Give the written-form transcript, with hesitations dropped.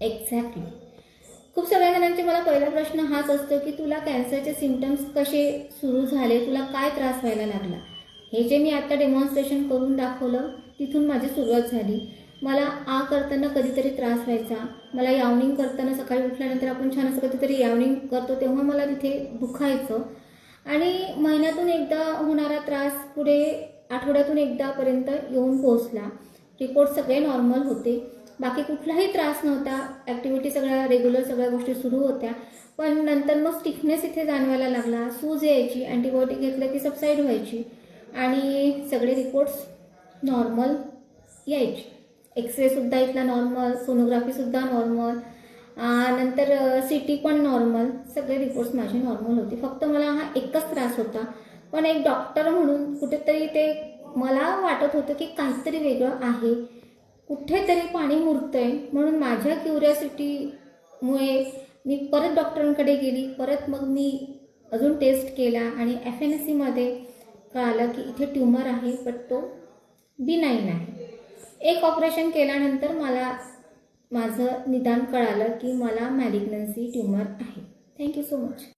Exactly. खूप सगळ्या जणांचे मला पहिला प्रश्न हाच असतो की तुला कॅन्सरचे सिम्पटम्स कसे सुरू झाले, तुला काय त्रास व्हायला लागला. हे जे मी आता डेमॉन्स्ट्रेशन करून दाखवलं तिथून माझी सुरुवात झाली. मला करताना कधीतरी त्रास व्हायचा. मला यावनिंग करताना सकाळी उठल्यानंतर आपण छान असं कधीतरी यावनिंग करतो तेव्हा मला तिथे दुखायचं. आणि महिन्यातून एकदा होणारा त्रास पुढे आठवड्यातून एकदापर्यंत येऊन पोहोचला. रिपोर्ट सगळे नॉर्मल होते. बाकी कुठलाही त्रास नव्हता. ॲक्टिव्हिटी सगळ्या रेग्युलर सगळ्या गोष्टी सुरू होत्या. पण नंतर मग स्टिफनेस इथे जाणवायला लागला. सूज यायची. अँटीबायोटिक घेतलं की सबसाईड व्हायची. आणि सगळे रिपोर्ट्स नॉर्मल यायचे. एक्सरेसुद्धा इथला नॉर्मल, सोनोग्राफीसुद्धा नॉर्मल, नंतर CT पण नॉर्मल. सगळे रिपोर्ट्स माझे नॉर्मल होते. फक्त मला हा एकच त्रास होता. पण एक डॉक्टर म्हणून कुठेतरी ते मला वाटत होतं की काहीतरी वेगळं आहे, कुठेतरी पाणी मुरतंय. म्हणून माझ्या क्युरिओसिटीमुळे मी परत डॉक्टरांकडे गेली. परत मग मी अजून टेस्ट केला आणि FNACमध्ये कळालं की इथे ट्यूमर आहे, बट तो बिनाईन आहे. एक ऑपरेशन केल्यानंतर मला माझं निदान कळालं की मला मॅलिग्नन्सी ट्यूमर आहे. Thank you so much.